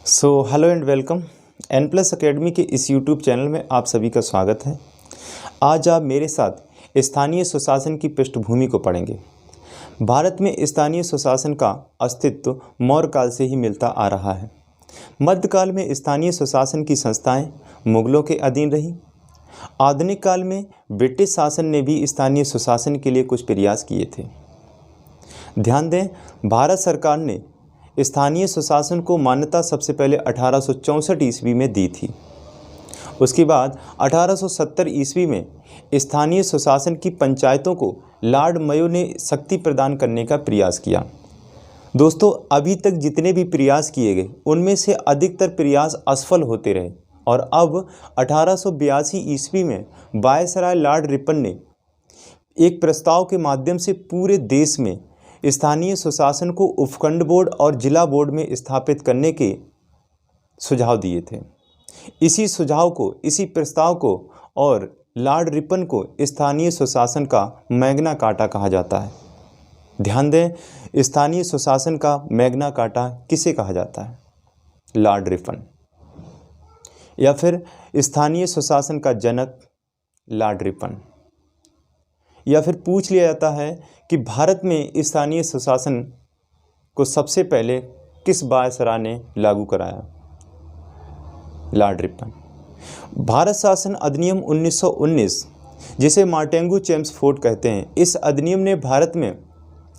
Hello and welcome N plus academy के इस YouTube channel में आप सभी का स्वागत है। आज आप मेरे साथ स्थानीय सुशासन की पृष्ठभूमि को पढ़ेंगे। भारत में स्थानीय सुशासन का अस्तित्व मौर्य काल से ही मिलता आ रहा है। मध्यकाल में स्थानीय सुशासन की संस्थाएं मुगलों के अधीन रहीं। आधुनिक काल में ब्रिटिश शासन ने भी स्थानीय सुशासन के लिए कुछ प्रयास किए थे। ध्यान दें, भारत सरकार ने स्थानीय सुशासन को मान्यता सबसे पहले 1864 ईस्वी में दी थी। उसके बाद 1870 ईस्वी में स्थानीय सुशासन की पंचायतों को लॉर्ड मेयो ने शक्ति प्रदान करने का प्रयास किया। दोस्तों, अभी तक जितने भी प्रयास किए गए उनमें से अधिकतर प्रयास असफल होते रहे और अब 1882 ईस्वी में वायसराय लॉर्ड रिपन ने एक प्रस्ताव के माध्यम से पूरे देश में स्थानीय सुशासन को उपखंड बोर्ड और जिला बोर्ड में स्थापित करने के सुझाव दिए थे। इसी प्रस्ताव को और लॉर्ड रिपन को स्थानीय सुशासन का मैग्ना कार्टा कहा जाता है। ध्यान दें, स्थानीय सुशासन का मैग्ना कार्टा किसे कहा जाता है? Lord Ripon. या फिर स्थानीय सुशासन का जनक लॉर्ड रिपन। या फिर पूछ लिया जाता है कि भारत में स्थानीय सुशासन को सबसे पहले किस वायसराय ने लागू कराया? Lord Ripon. भारत शासन अधिनियम 1919, जिसे मार्टेंगू चेम्सफोर्ड कहते हैं, इस अधिनियम ने भारत में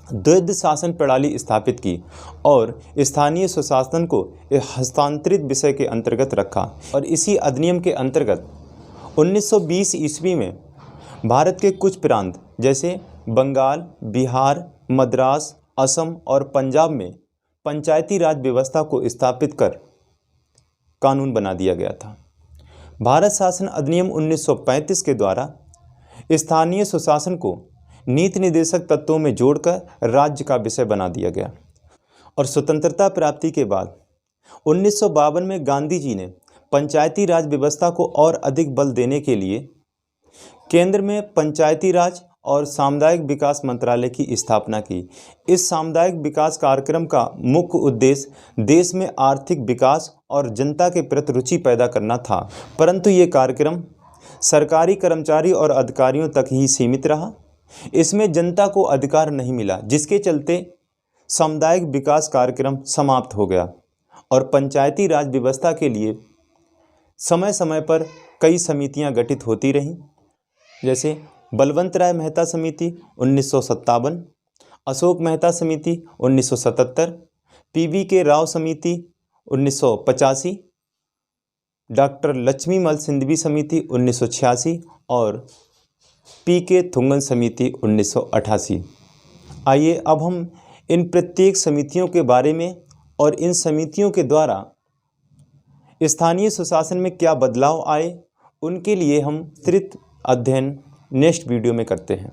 द्वैध शासन प्रणाली स्थापित की और स्थानीय सुशासन को हस्तांतरित विषय के अंतर्गत रखा। और इसी अधिनियम के अंतर्गत 1920 ईस्वी में भारत के कुछ प्रांत जैसे बंगाल, बिहार, मद्रास, असम और पंजाब में पंचायती राज व्यवस्था को स्थापित कर कानून बना दिया गया था। भारत शासन अधिनियम 1935 के द्वारा स्थानीय सुशासन को नीति निर्देशक तत्वों में जोड़कर राज्य का विषय बना दिया गया। और स्वतंत्रता प्राप्ति के बाद 1952 में गांधी जी ने पंचायती राज व्यवस्था को और अधिक बल देने के लिए केंद्र में पंचायती राज और सामुदायिक विकास मंत्रालय की स्थापना की। इस सामुदायिक विकास कार्यक्रम का मुख्य उद्देश्य देश में आर्थिक विकास और जनता के प्रति रुचि पैदा करना था, परंतु ये कार्यक्रम सरकारी कर्मचारी और अधिकारियों तक ही सीमित रहा। इसमें जनता को अधिकार नहीं मिला, जिसके चलते सामुदायिक विकास कार्यक्रम समाप्त हो गया और पंचायती राज व्यवस्था के लिए समय समय पर कई समितियां गठित होती रहीं, जैसे बलवंत राय मेहता समिति 1957, अशोक मेहता समिति 1977, PV.K. राव समिति 1985, डॉक्टर लक्ष्मीमल सिंधवी समिति 1986 और P.K. थुंगन समिति 1988। आइए अब हम इन प्रत्येक समितियों के बारे में और इन समितियों के द्वारा स्थानीय सुशासन में क्या बदलाव आए, उनके लिए हम त्वरित अध्ययन नेक्स्ट वीडियो में करते हैं।